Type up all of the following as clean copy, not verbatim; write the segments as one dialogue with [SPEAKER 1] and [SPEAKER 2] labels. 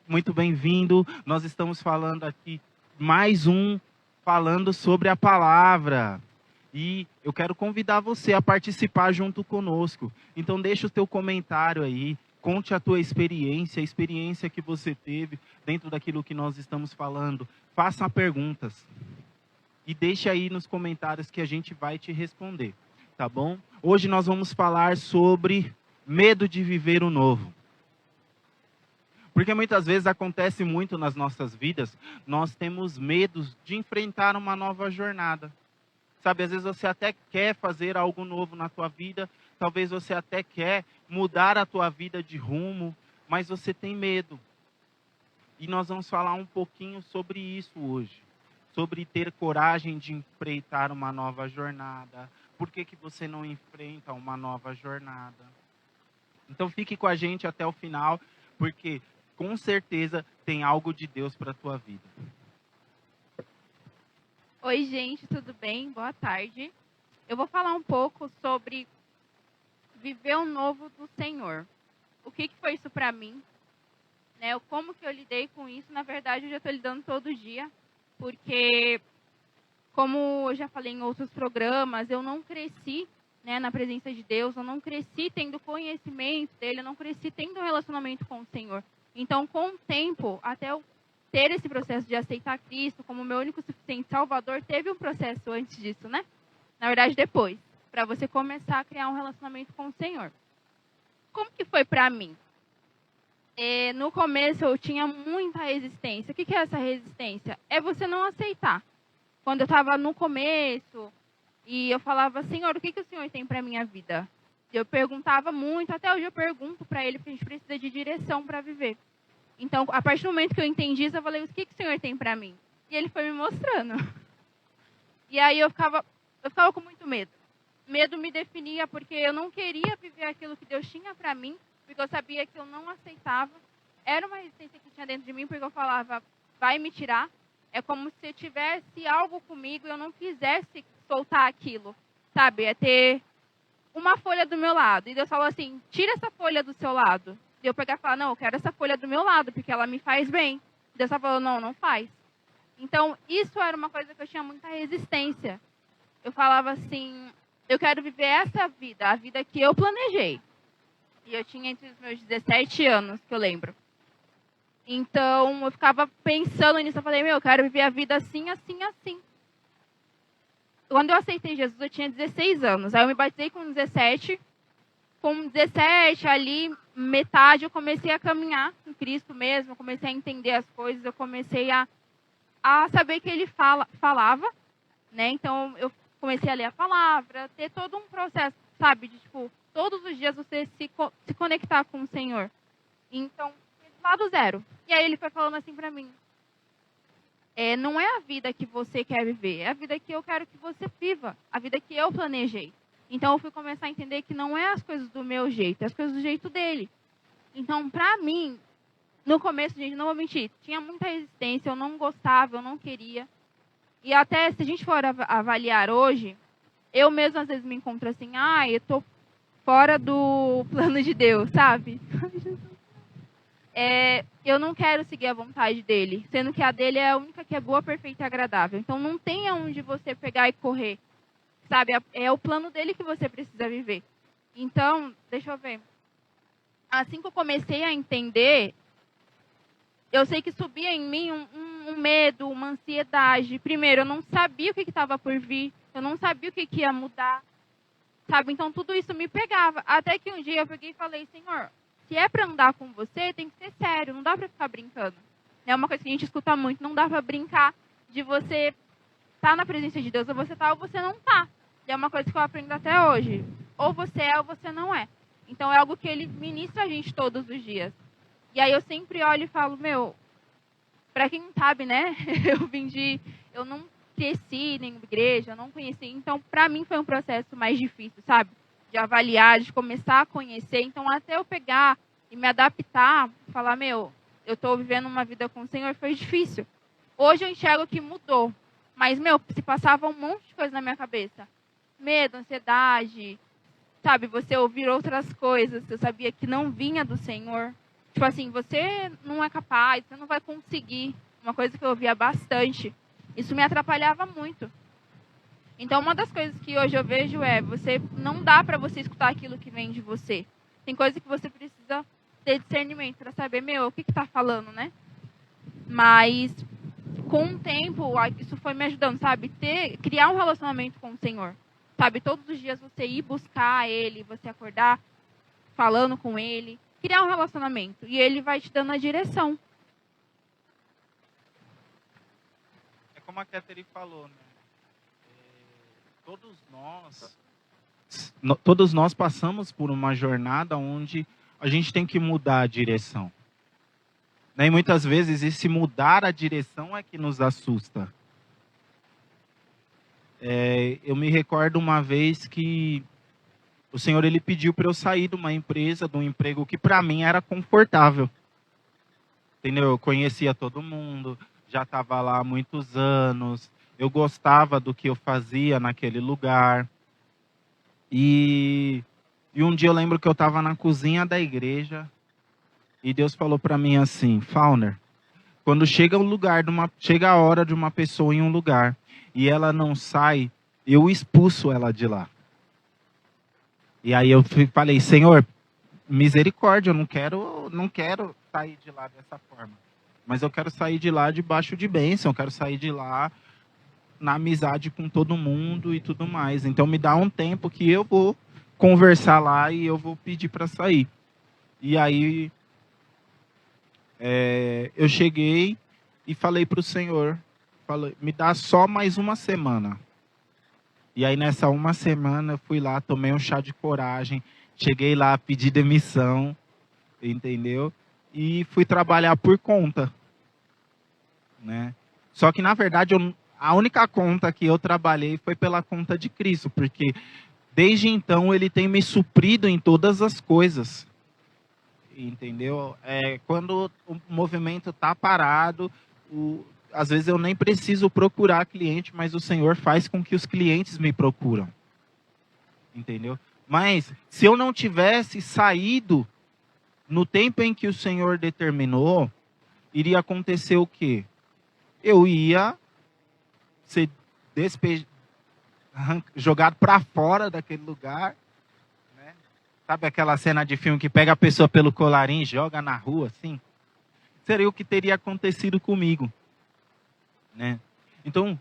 [SPEAKER 1] muito bem-vindo. Nós estamos falando aqui, falando sobre a palavra. E eu quero convidar você a participar junto conosco. Então deixa o teu comentário aí, conte a tua experiência, a experiência que você teve dentro daquilo que nós estamos falando. Faça perguntas. E deixe aí nos comentários que a gente vai te responder, tá bom? Hoje nós vamos falar sobre medo de viver o novo. Porque muitas vezes acontece muito nas nossas vidas, nós temos medo de enfrentar uma nova jornada. Sabe, às vezes você até quer fazer algo novo na tua vida, talvez você até quer mudar a tua vida de rumo, mas você tem medo. E nós vamos falar um pouquinho sobre isso hoje. Sobre ter coragem de enfrentar uma nova jornada. Por que você não enfrenta uma nova jornada? Então fique com a gente até o final, porque com certeza tem algo de Deus para a tua vida.
[SPEAKER 2] Oi, gente, tudo bem? Boa tarde. Eu vou falar um pouco sobre viver o novo do Senhor. O que foi isso para mim? Né? Como que eu lidei com isso? Na verdade, eu já estou lidando todo dia, porque, como eu já falei em outros programas, eu não cresci, né, na presença de Deus, eu não cresci tendo conhecimento dele, eu não cresci tendo um relacionamento com o Senhor. Então, com o tempo, até eu ter esse processo de aceitar Cristo como meu único e suficiente Salvador, teve um processo antes disso, né? Na verdade, depois, para você começar a criar um relacionamento com o Senhor. Como que foi para mim? No começo, eu tinha muita resistência. O que é essa resistência? É você não aceitar. Quando eu estava no começo, e eu falava, Senhor, o que o Senhor tem para a minha vida? Eu perguntava muito, até hoje eu pergunto para Ele, porque a gente precisa de direção para viver. Então, a partir do momento que eu entendi isso, eu falei, o que o Senhor tem para mim? E Ele foi me mostrando. E aí eu ficava com muito medo. Medo me definia porque eu não queria viver aquilo que Deus tinha para mim, porque eu sabia que eu não aceitava. Era uma resistência que tinha dentro de mim, porque eu falava, vai me tirar. É como se tivesse algo comigo e eu não quisesse soltar aquilo, sabe? É ter uma folha do meu lado. E Deus falou assim, tira essa folha do seu lado. E eu pegar e falar, não, eu quero essa folha do meu lado, porque ela me faz bem. E Deus falou, não faz. Então, isso era uma coisa que eu tinha muita resistência. Eu falava assim, eu quero viver essa vida, a vida que eu planejei. E eu tinha entre os meus 17 anos, que eu lembro. Então, eu ficava pensando nisso. Eu falei, eu quero viver a vida assim, assim, assim. Quando eu aceitei Jesus, eu tinha 16 anos. Aí eu me batizei com 17. Com 17, ali, metade, eu comecei a caminhar em Cristo mesmo. Eu comecei a entender as coisas. Eu comecei a saber que Ele falava, né? Então, eu comecei a ler a palavra, ter todo um processo, sabe? De, todos os dias você se conectar com o Senhor. Então, lá do zero. E aí Ele foi falando assim pra mim, não é a vida que você quer viver, é a vida que eu quero que você viva, a vida que eu planejei. Então, eu fui começar a entender que não é as coisas do meu jeito, é as coisas do jeito dele. Então, pra mim, no começo, gente, não vou mentir, tinha muita resistência, eu não gostava, eu não queria. E até, se a gente for avaliar hoje, eu mesma às vezes me encontro assim, eu tô fora do plano de Deus, sabe? Eu não quero seguir a vontade dele, sendo que a dele é a única que é boa, perfeita e agradável. Então, não tem aonde você pegar e correr, sabe? É o plano dele que você precisa viver. Então, deixa eu ver. Assim que eu comecei a entender, eu sei que subia em mim um medo, uma ansiedade. Primeiro, eu não sabia o que estava por vir, eu não sabia o que ia mudar, sabe? Então, tudo isso me pegava. Até que um dia eu peguei e falei, Senhor, se é para andar com você, tem que ser sério, não dá para ficar brincando. É uma coisa que a gente escuta muito, não dá para brincar de você estar na presença de Deus, ou você tá ou você não tá. E é uma coisa que eu aprendo até hoje. Ou você é ou você não é. Então, é algo que Ele ministra a gente todos os dias. E aí eu sempre olho e falo, para quem não sabe, né? Eu não cresci nem igreja, eu não conheci. Então, para mim foi um processo mais difícil, sabe? De avaliar, de começar a conhecer. Então, até eu pegar e me adaptar, falar, eu estou vivendo uma vida com o Senhor, foi difícil. Hoje eu enxergo que mudou. Mas, se passava um monte de coisa na minha cabeça. Medo, ansiedade, sabe? Você ouvir outras coisas, eu sabia que não vinha do Senhor. tipo assim, você não é capaz, você não vai conseguir. Uma coisa que eu ouvia bastante. Isso me atrapalhava muito. Então, uma das coisas que hoje eu vejo é, não dá para você escutar aquilo que vem de você. Tem coisa que você precisa ter discernimento para saber, o que tá falando, né? Mas, com o tempo, isso foi me ajudando, sabe? Criar um relacionamento com o Senhor. Sabe? Todos os dias você ir buscar Ele, você acordar falando com Ele. Criar um relacionamento. E Ele vai te dando a direção.
[SPEAKER 1] É como a Catherine falou, né? Todos nós passamos por uma jornada onde a gente tem que mudar a direção. E muitas vezes esse mudar a direção é que nos assusta. Eu me recordo uma vez que o Senhor ele pediu para eu sair de uma empresa, de um emprego que para mim era confortável. Entendeu? Eu conhecia todo mundo, já estava lá há muitos anos, eu gostava do que eu fazia naquele lugar. E um dia eu lembro que eu estava na cozinha da igreja e Deus falou para mim assim, Fauner, quando chega a hora de uma pessoa em um lugar e ela não sai, eu expulso ela de lá. E aí eu falei, Senhor, misericórdia, eu não quero sair de lá dessa forma. Mas eu quero sair de lá debaixo de bênção, eu quero sair de lá na amizade com todo mundo e tudo mais. Então me dá um tempo que eu vou conversar lá e eu vou pedir para sair. E aí eu cheguei e falei para o Senhor, me dá só mais uma semana. E aí nessa uma semana eu fui lá, tomei um chá de coragem, cheguei lá, pedi demissão, entendeu? E fui trabalhar por conta, né? Só que na verdade a única conta que eu trabalhei foi pela conta de Cristo, porque desde então Ele tem me suprido em todas as coisas, entendeu? Quando o movimento está parado, às vezes eu nem preciso procurar cliente, mas o Senhor faz com que os clientes me procuram, entendeu? Mas se eu não tivesse saído no tempo em que o Senhor determinou, iria acontecer o quê? Eu ia ser jogado para fora daquele lugar, né? Sabe aquela cena de filme que pega a pessoa pelo colarinho e joga na rua, assim? Seria o que teria acontecido comigo, né? Então,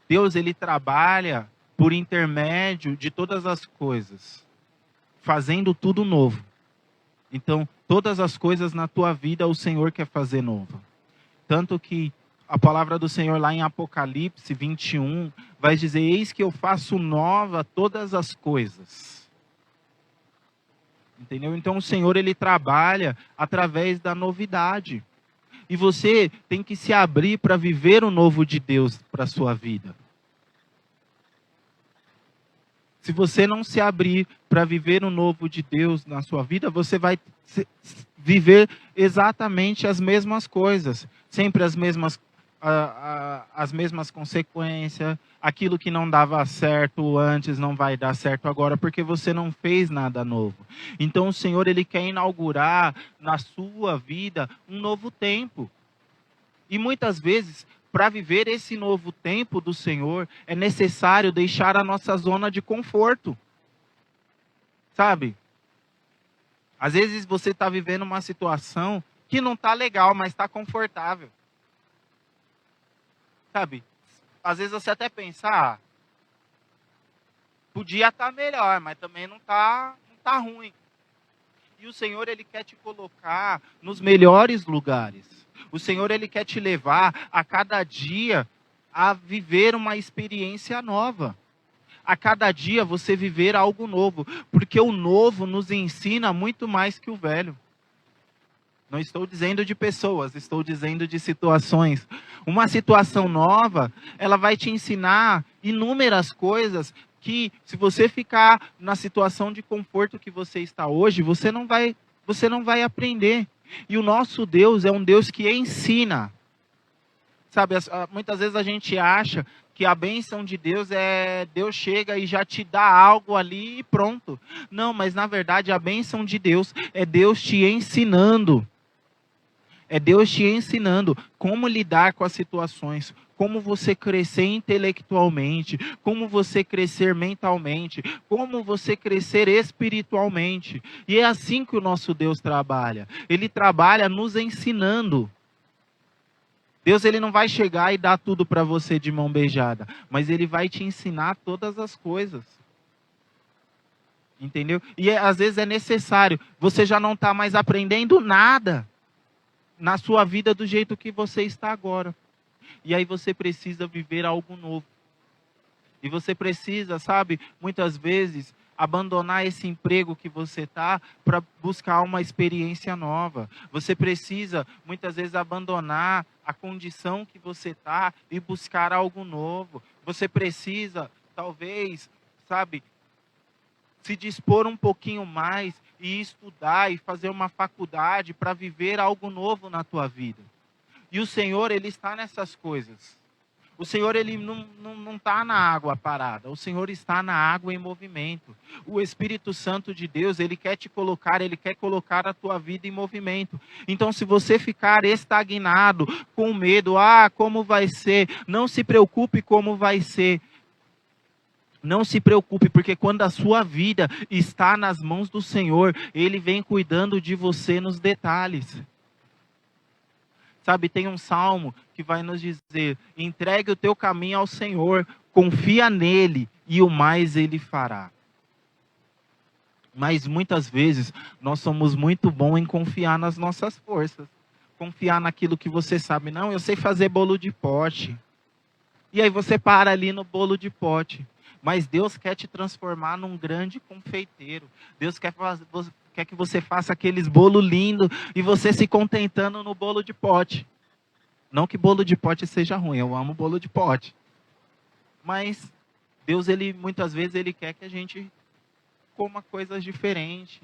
[SPEAKER 1] Deus ele trabalha por intermédio de todas as coisas, fazendo tudo novo. Então, todas as coisas na tua vida o Senhor quer fazer novo. Tanto que a palavra do Senhor lá em Apocalipse 21 vai dizer, eis que eu faço nova todas as coisas. Entendeu? Então o Senhor ele trabalha através da novidade. E você tem que se abrir para viver o novo de Deus para a sua vida. Se você não se abrir para viver o novo de Deus na sua vida, você vai viver exatamente as mesmas coisas. Sempre as mesmas consequências. Aquilo que não dava certo antes não vai dar certo agora, porque você não fez nada novo. Então o Senhor ele quer inaugurar na sua vida um novo tempo. E muitas vezes, para viver esse novo tempo do Senhor, é necessário deixar a nossa zona de conforto. Sabe? Às vezes você está vivendo uma situação que não está legal, mas está confortável. Sabe? Às vezes você até pensa, podia estar melhor, mas também não tá ruim. E o Senhor, Ele quer te colocar nos melhores lugares. O Senhor, Ele quer te levar a cada dia a viver uma experiência nova. A cada dia você viver algo novo. Porque o novo nos ensina muito mais que o velho. Não estou dizendo de pessoas, estou dizendo de situações. Uma situação nova, ela vai te ensinar inúmeras coisas que, se você ficar na situação de conforto que você está hoje, você não vai aprender. E o nosso Deus é um Deus que ensina. Sabe, muitas vezes a gente acha que a bênção de Deus é Deus chega e já te dá algo ali e pronto. Não, mas na verdade a bênção de Deus é Deus te ensinando. É Deus te ensinando como lidar com as situações, como você crescer intelectualmente, como você crescer mentalmente, como você crescer espiritualmente. E é assim que o nosso Deus trabalha. Ele trabalha nos ensinando. Deus, ele não vai chegar e dar tudo para você de mão beijada, mas ele vai te ensinar todas as coisas. Entendeu? E às vezes é necessário. Você já não está mais aprendendo nada na sua vida do jeito que você está agora. E aí você precisa viver algo novo. E você precisa, sabe, muitas vezes, abandonar esse emprego que você está para buscar uma experiência nova. Você precisa, muitas vezes, abandonar a condição que você está e buscar algo novo. Você precisa, talvez, sabe, se dispor um pouquinho mais e estudar e fazer uma faculdade para viver algo novo na tua vida. E o Senhor, ele está nessas coisas. O Senhor, ele não está na água parada. O Senhor está na água em movimento. O Espírito Santo de Deus, ele quer te colocar, ele quer colocar a tua vida em movimento. Então, se você ficar estagnado, com medo, como vai ser? Não se preocupe como vai ser. Não se preocupe, porque quando a sua vida está nas mãos do Senhor, ele vem cuidando de você nos detalhes. Sabe, tem um salmo que vai nos dizer: entregue o teu caminho ao Senhor, confia nele e o mais ele fará. Mas muitas vezes nós somos muito bons em confiar nas nossas forças. Confiar naquilo que você sabe. Não, eu sei fazer bolo de pote. E aí você para ali no bolo de pote. Mas Deus quer te transformar num grande confeiteiro. Deus quer que você faça aqueles bolos lindos e você se contentando no bolo de pote. Não que bolo de pote seja ruim, eu amo bolo de pote. Mas Deus, ele muitas vezes, ele quer que a gente coma coisas diferentes.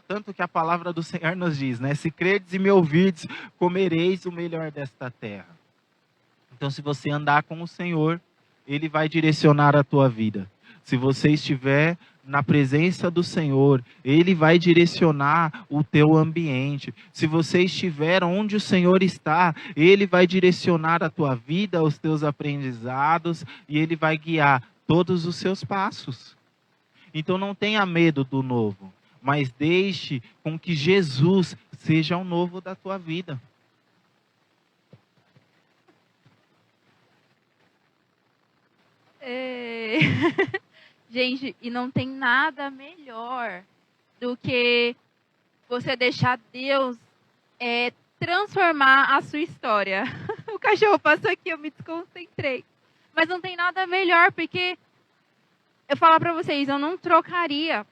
[SPEAKER 1] Tanto que a palavra do Senhor nos diz, né? Se credes e me ouvides, comereis o melhor desta terra. Então, se você andar com o Senhor, ele vai direcionar a tua vida. Se você estiver na presença do Senhor, ele vai direcionar o teu ambiente. Se você estiver onde o Senhor está, ele vai direcionar a tua vida, os teus aprendizados, e ele vai guiar todos os seus passos. Então não tenha medo do novo, mas deixe com que Jesus seja o novo da tua vida.
[SPEAKER 2] Gente, e não tem nada melhor do que você deixar Deus transformar a sua história. O cachorro passou aqui, eu me desconcentrei. Mas não tem nada melhor, porque eu falo para vocês, eu não trocaria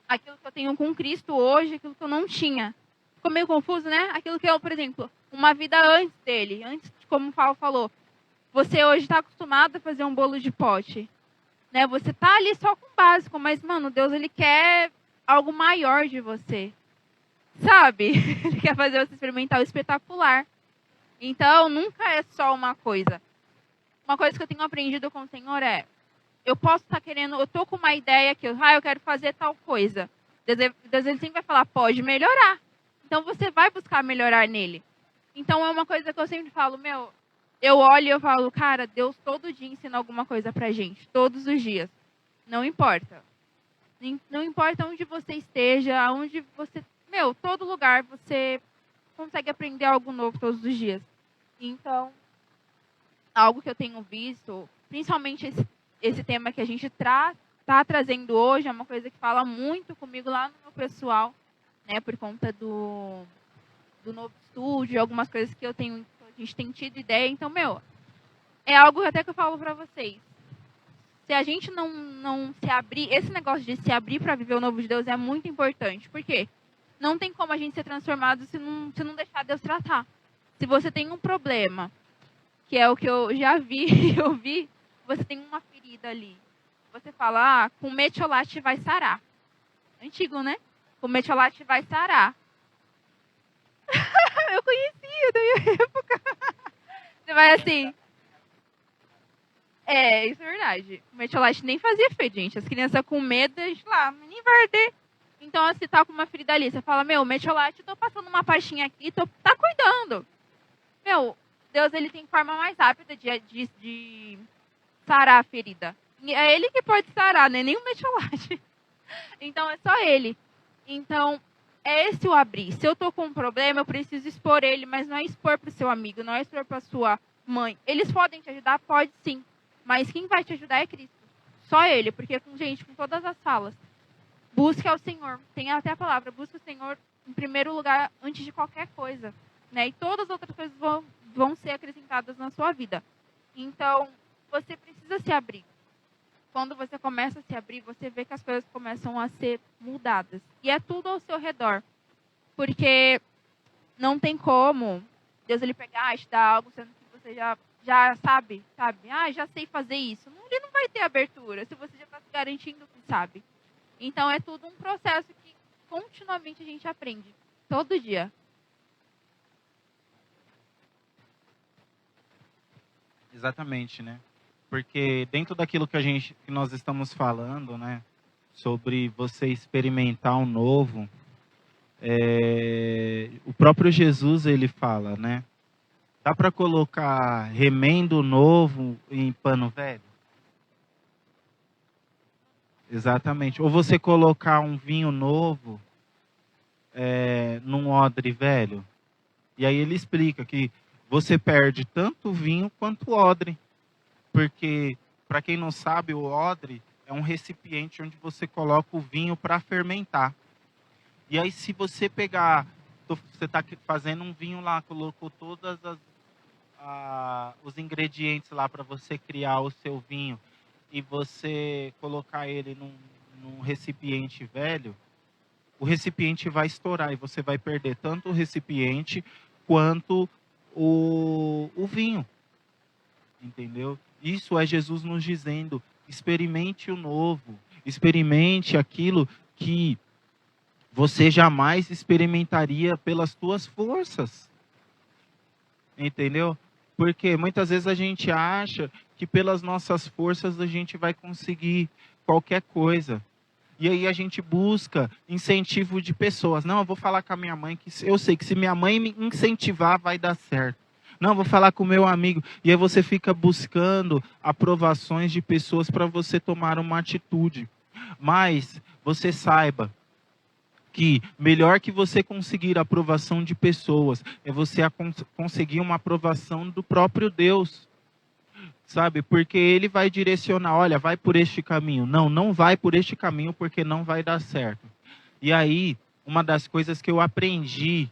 [SPEAKER 2] aquilo que eu tenho com Cristo hoje, aquilo que eu não tinha. Ficou meio confuso, né? Aquilo que eu, por exemplo, uma vida antes dele, antes de, como o Paulo falou, você hoje está acostumado a fazer um bolo de pote, né? Você está ali só com o básico, mas, mano, Deus, ele quer algo maior de você, sabe? Ele quer fazer você experimentar o espetacular. Então, nunca é só uma coisa. Uma coisa que eu tenho aprendido com o Senhor é, eu posso estar querendo, eu tô com uma ideia que eu quero fazer tal coisa. Deus, ele sempre vai falar, pode melhorar. Então, você vai buscar melhorar nele. Então, é uma coisa que eu sempre falo, eu olho e eu falo, cara, Deus todo dia ensina alguma coisa pra gente, todos os dias. Não importa. Não importa onde você esteja, aonde você... todo lugar você consegue aprender algo novo todos os dias. Então, algo que eu tenho visto, principalmente esse tema que a gente está trazendo hoje, é uma coisa que fala muito comigo lá no meu pessoal, né, por conta do novo estúdio, algumas coisas que a gente tem tido ideia. Então, é algo até que eu falo para vocês. Se a gente não se abrir, esse negócio de se abrir para viver o novo de Deus é muito importante. Por quê? Não tem como a gente ser transformado se não deixar Deus tratar. Se você tem um problema, que é o que eu já vi, você tem uma ferida ali. Você fala, com metiolate vai sarar. Antigo, né? Com metiolate vai sarar. Eu conhecia da minha época. Você vai assim... isso é verdade. O metiolate nem fazia efeito, gente. As crianças com medo, a gente lá, nem vai arder. Então, se tá com uma ferida ali, você fala, meu, metiolate, eu tô passando uma pastinha aqui, tá cuidando. Meu, Deus, ele tem forma mais rápida de sarar a ferida. E é ele que pode sarar, né? Nem o metiolate. Então, é só ele. Então, é esse o abrir. Se eu tô com um problema, eu preciso expor ele, mas não é expor pro seu amigo, não é expor pra sua mãe. Eles podem te ajudar? Pode sim. Mas quem vai te ajudar é Cristo. Só ele, porque com todas as falas. Busque ao Senhor. Tem até a palavra, busque o Senhor em primeiro lugar antes de qualquer coisa. Né? E todas as outras coisas vão ser acrescentadas na sua vida. Então, você precisa se abrir. Quando você começa a se abrir, você vê que as coisas começam a ser mudadas. E é tudo ao seu redor. Porque não tem como Deus ele pegar e te dar algo, sendo que você já sabe. Ah, já sei fazer isso. Ele não vai ter abertura, se você já está se garantindo que sabe. Então, é tudo um processo que continuamente a gente aprende. Todo dia.
[SPEAKER 1] Exatamente, né? Porque dentro daquilo que nós estamos falando, né? Sobre você experimentar um novo, o próprio Jesus, ele fala, né? Dá para colocar remendo novo em pano velho? Exatamente. Ou você colocar um vinho novo num odre velho? E aí ele explica que você perde tanto o vinho quanto o odre. Porque, para quem não sabe, o odre é um recipiente onde você coloca o vinho para fermentar. E aí, se você pegar, você está fazendo um vinho lá, colocou todos os ingredientes lá para você criar o seu vinho, e você colocar ele num recipiente velho, o recipiente vai estourar e você vai perder tanto o recipiente quanto o vinho. Entendeu? Isso é Jesus nos dizendo, experimente o novo, experimente aquilo que você jamais experimentaria pelas tuas forças. Entendeu? Porque muitas vezes a gente acha que pelas nossas forças a gente vai conseguir qualquer coisa. E aí a gente busca incentivo de pessoas. Não, eu vou falar com a minha mãe, que eu sei que se minha mãe me incentivar vai dar certo. Não, vou falar com o meu amigo. E aí você fica buscando aprovações de pessoas para você tomar uma atitude. Mas você saiba que melhor que você conseguir a aprovação de pessoas é você conseguir uma aprovação do próprio Deus. Sabe? Porque ele vai direcionar, olha, vai por este caminho. Não, não vai por este caminho porque não vai dar certo. E aí, uma das coisas que eu aprendi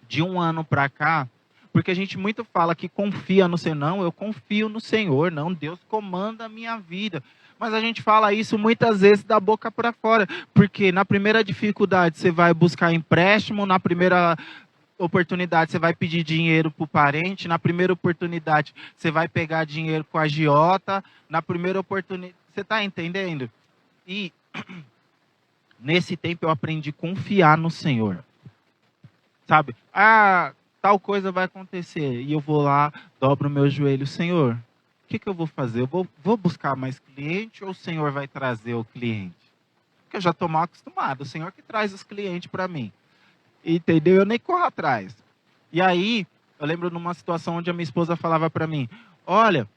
[SPEAKER 1] de um ano para cá, porque a gente muito fala que confia no Senhor. Não, eu confio no Senhor. Não, Deus comanda a minha vida. Mas a gente fala isso muitas vezes da boca para fora. Porque na primeira dificuldade você vai buscar empréstimo, na primeira oportunidade você vai pedir dinheiro para o parente, na primeira oportunidade você vai pegar dinheiro com a agiota, na primeira oportunidade... Você está entendendo? E nesse tempo eu aprendi a confiar no Senhor. Sabe? Ah, tal coisa vai acontecer. E eu vou lá, dobro o meu joelho. Senhor, o que eu vou fazer? Eu vou buscar mais cliente ou o Senhor vai trazer o cliente? Porque eu já estou mal acostumado. O Senhor que traz os clientes para mim. Entendeu? Eu nem corro atrás. E aí, eu lembro numa situação onde a minha esposa falava para mim, olha,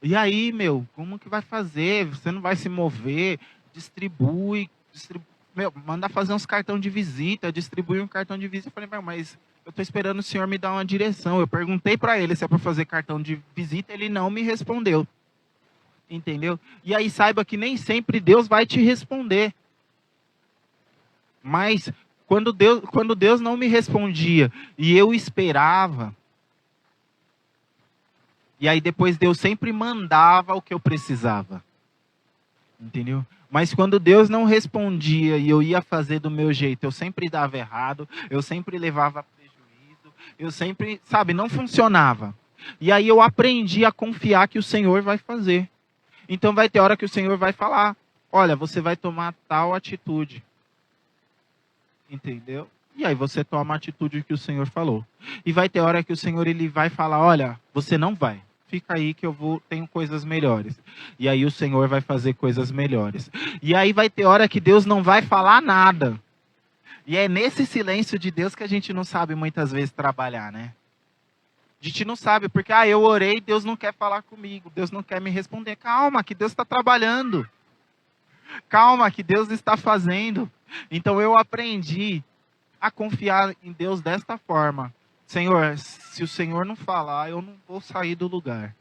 [SPEAKER 1] e aí, meu, como que vai fazer? Você não vai se mover? Distribui. Meu, manda fazer uns cartão de visita, distribui um cartão de visita. Eu falei, mas eu estou esperando o senhor me dar uma direção. Eu perguntei para ele se é para fazer cartão de visita, ele não me respondeu. Entendeu? E aí saiba que nem sempre Deus vai te responder. Mas quando Deus não me respondia e eu esperava, e aí depois Deus sempre mandava o que eu precisava. Entendeu? Mas quando Deus não respondia e eu ia fazer do meu jeito, eu sempre dava errado, eu sempre levava prejuízo, eu sempre, sabe, não funcionava. E aí eu aprendi a confiar que o Senhor vai fazer. Então vai ter hora que o Senhor vai falar, olha, você vai tomar tal atitude. Entendeu? E aí você toma a atitude que o Senhor falou. E vai ter hora que o Senhor ele vai falar, olha, você não vai. fica aí que tenho coisas melhores. E aí o Senhor vai fazer coisas melhores. E aí vai ter hora que Deus não vai falar nada. E é nesse silêncio de Deus que a gente não sabe muitas vezes trabalhar, né? A gente não sabe, porque eu orei, Deus não quer falar comigo, Deus não quer me responder. Calma, que Deus está trabalhando. Calma, que Deus está fazendo. Então eu aprendi a confiar em Deus desta forma. Senhor, se o Senhor não falar, eu não vou sair do lugar.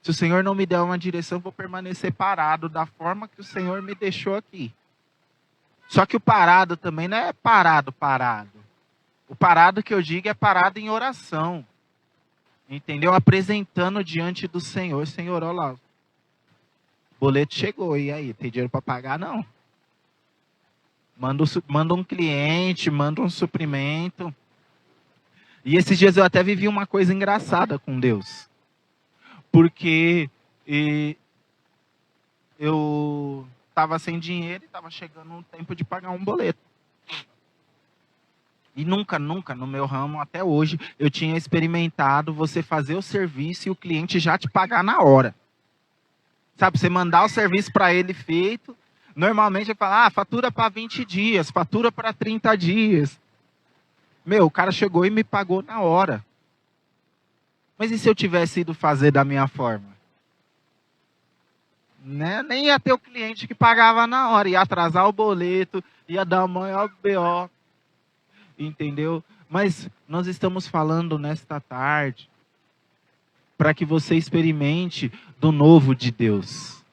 [SPEAKER 1] Se o Senhor não me der uma direção, eu vou permanecer parado da forma que o Senhor me deixou aqui. Só que o parado também não é parado. O parado que eu digo é parado em oração. Entendeu? Apresentando diante do Senhor. Senhor, olha lá. O boleto chegou. E aí? Tem dinheiro para pagar? Não. Manda um cliente, manda um suprimento. E esses dias eu até vivi uma coisa engraçada com Deus. Porque eu estava sem dinheiro e estava chegando o tempo de pagar um boleto. E nunca no meu ramo, até hoje, eu tinha experimentado você fazer o serviço e o cliente já te pagar na hora. Sabe, você mandar o serviço para ele feito, normalmente ele fala, fatura para 20 dias, fatura para 30 dias. Meu, o cara chegou e me pagou na hora. Mas e se eu tivesse ido fazer da minha forma? Né? Nem ia ter o cliente que pagava na hora, ia atrasar o boleto, ia dar uma maior BO. Entendeu? Mas nós estamos falando nesta tarde para que você experimente do novo de Deus.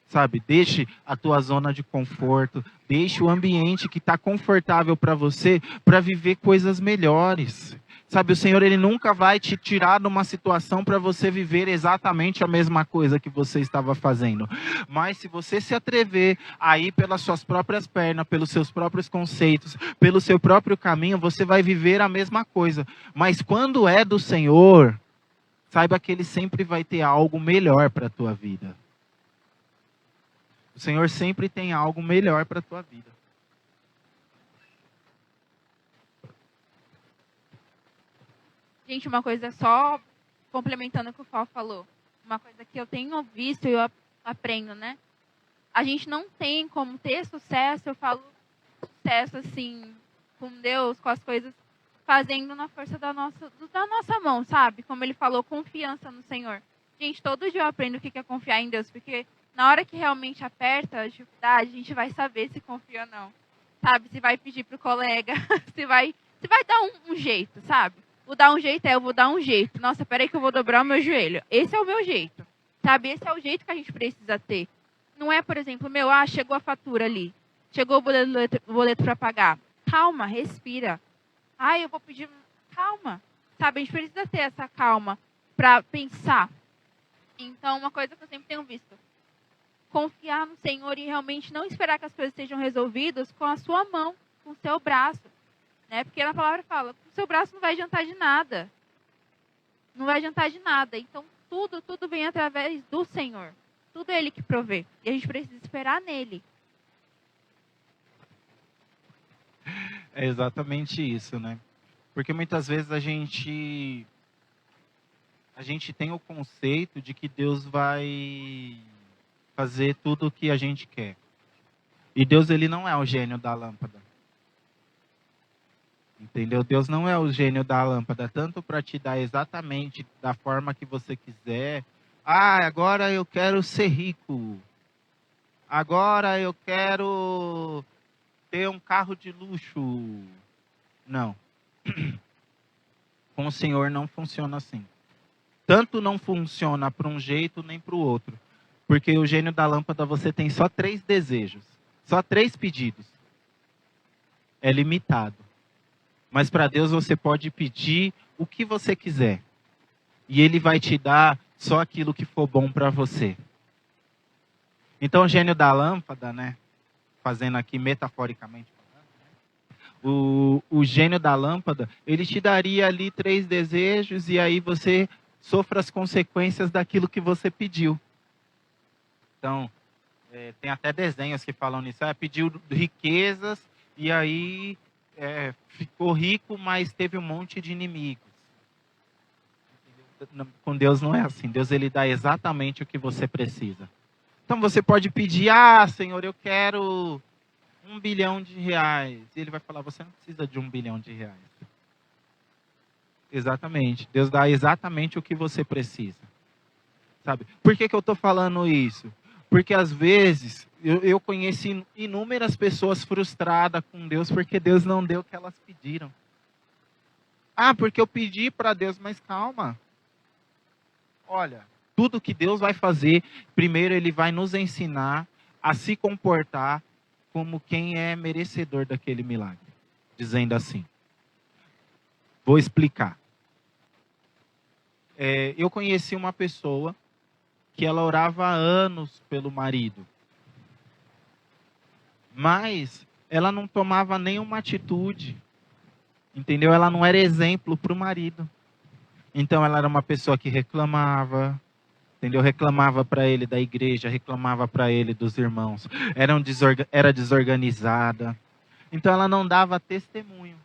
[SPEAKER 1] Sabe, deixe a tua zona de conforto, deixe o ambiente que está confortável para você, para viver coisas melhores. Sabe, o Senhor, Ele nunca vai te tirar de uma situação para você viver exatamente a mesma coisa que você estava fazendo. Mas se você se atrever a ir pelas suas próprias pernas, pelos seus próprios conceitos, pelo seu próprio caminho, você vai viver a mesma coisa. Mas quando é do Senhor, saiba que Ele sempre vai ter algo melhor para a tua vida. O Senhor sempre tem algo melhor para a tua vida.
[SPEAKER 2] Gente, uma coisa só complementando o que o Fal falou. Uma coisa que eu tenho visto e eu aprendo, né? A gente não tem como ter sucesso, eu falo sucesso assim, com Deus, com as coisas, fazendo na força da nossa mão, sabe? Como ele falou, confiança no Senhor. Gente, todo dia eu aprendo o que é confiar em Deus, porque na hora que realmente aperta a dificuldade, a gente vai saber se confia ou não. Sabe? Se vai pedir pro colega, se vai dar um jeito, sabe? Vou dar um jeito, eu vou dar um jeito. Nossa, peraí que eu vou dobrar o meu joelho. Esse é o meu jeito, sabe? Esse é o jeito que a gente precisa ter. Não é, por exemplo, chegou a fatura ali. Chegou o boleto para pagar. Calma, respira. Eu vou pedir... Calma, sabe? A gente precisa ter essa calma para pensar. Então, uma coisa que eu sempre tenho visto. Confiar no Senhor e realmente não esperar que as coisas sejam resolvidas com a sua mão, com o seu braço. Né? Porque na palavra fala, o seu braço não vai adiantar de nada. Não vai adiantar de nada. Então, tudo vem através do Senhor. Tudo é Ele que provê. E a gente precisa esperar nele.
[SPEAKER 1] É exatamente isso, né? Porque muitas vezes a gente tem o conceito de que Deus vai fazer tudo o que a gente quer. E Deus, Ele não é o gênio da lâmpada. Entendeu? Deus não é o gênio da lâmpada, tanto para te dar exatamente da forma que você quiser. Agora eu quero ser rico. Agora eu quero ter um carro de luxo. Não. Com o Senhor não funciona assim. Tanto não funciona para um jeito nem para o outro. Porque o gênio da lâmpada você tem só 3 desejos. Só 3 pedidos. É limitado. Mas para Deus você pode pedir o que você quiser. E Ele vai te dar só aquilo que for bom para você. Então o gênio da lâmpada, né? Fazendo aqui metaforicamente. O gênio da lâmpada, ele te daria ali 3 desejos e aí você sofre as consequências daquilo que você pediu. Então, tem até desenhos que falam nisso. Pediu riquezas e aí... ficou rico, mas teve um monte de inimigos. Entendeu? Com Deus não é assim. Deus, ele dá exatamente o que você precisa. Então você pode pedir, Senhor, eu quero R$1 bilhão. E ele vai falar, você não precisa de R$1 bilhão. Exatamente. Deus dá exatamente o que você precisa. Sabe? Por que eu estou falando isso? Porque às vezes eu conheci inúmeras pessoas frustradas com Deus porque Deus não deu o que elas pediram. Porque eu pedi para Deus, mas calma. Olha, tudo que Deus vai fazer, primeiro Ele vai nos ensinar a se comportar como quem é merecedor daquele milagre. Dizendo assim. Vou explicar. Eu conheci uma pessoa que ela orava há anos pelo marido. Mas ela não tomava nenhuma atitude. Entendeu? Ela não era exemplo para o marido. Então ela era uma pessoa que reclamava, entendeu? Reclamava para ele da igreja, reclamava para ele dos irmãos. Era desorganizada. Então ela não dava testemunho.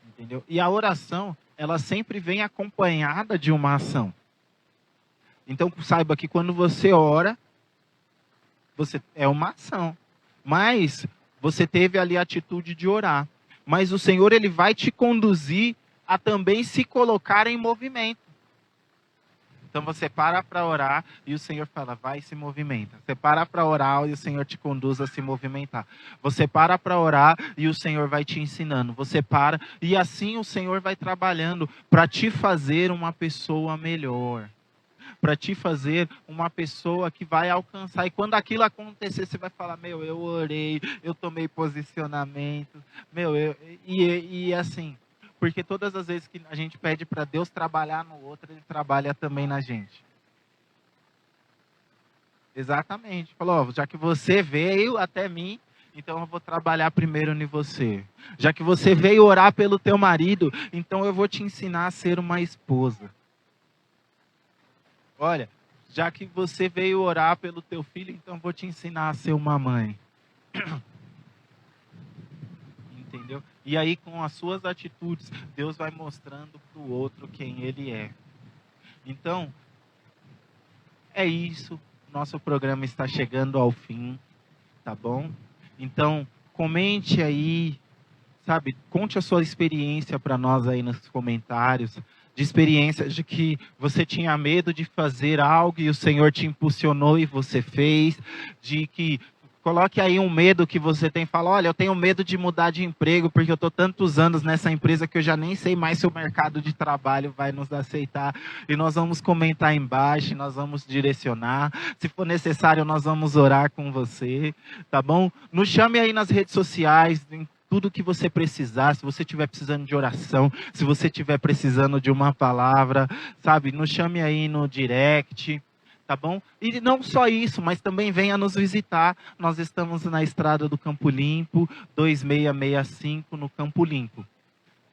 [SPEAKER 1] Entendeu? E a oração, ela sempre vem acompanhada de uma ação. Então saiba que quando você ora, você é uma ação. Mas você teve ali a atitude de orar. Mas o Senhor, ele vai te conduzir a também se colocar em movimento. Então você para orar e o Senhor fala, vai e se movimenta. Você para orar e o Senhor te conduz a se movimentar. Você para orar e o Senhor vai te ensinando. Você para e assim o Senhor vai trabalhando para te fazer uma pessoa melhor. Para te fazer uma pessoa que vai alcançar. E quando aquilo acontecer, você vai falar, eu orei, eu tomei posicionamento. E assim, porque todas as vezes que a gente pede para Deus trabalhar no outro, Ele trabalha também na gente. Exatamente. Falou, já que você veio até mim, então eu vou trabalhar primeiro em você. Já que você veio orar pelo teu marido, então eu vou te ensinar a ser uma esposa. Olha, já que você veio orar pelo teu filho, então eu vou te ensinar a ser uma mãe. Entendeu? E aí, com as suas atitudes, Deus vai mostrando para o outro quem ele é. Então, é isso. Nosso programa está chegando ao fim, tá bom? Então, comente aí, sabe? Conte a sua experiência para nós aí nos comentários. De experiências de que você tinha medo de fazer algo e o Senhor te impulsionou e você fez. De que coloque aí um medo que você tem. Fala, olha, eu tenho medo de mudar de emprego porque eu estou tantos anos nessa empresa que eu já nem sei mais se o mercado de trabalho vai nos aceitar. E nós vamos comentar embaixo, nós vamos direcionar. Se for necessário, nós vamos orar com você, tá bom? Nos chame aí nas redes sociais, tudo que você precisar, se você estiver precisando de oração, se você estiver precisando de uma palavra, sabe, nos chame aí no direct, tá bom? E não só isso, mas também venha nos visitar. Nós estamos na estrada do Campo Limpo, 2665 no Campo Limpo,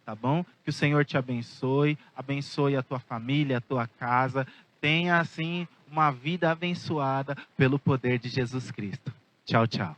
[SPEAKER 1] tá bom? Que o Senhor te abençoe, abençoe a tua família, a tua casa, tenha assim uma vida abençoada pelo poder de Jesus Cristo. Tchau, tchau.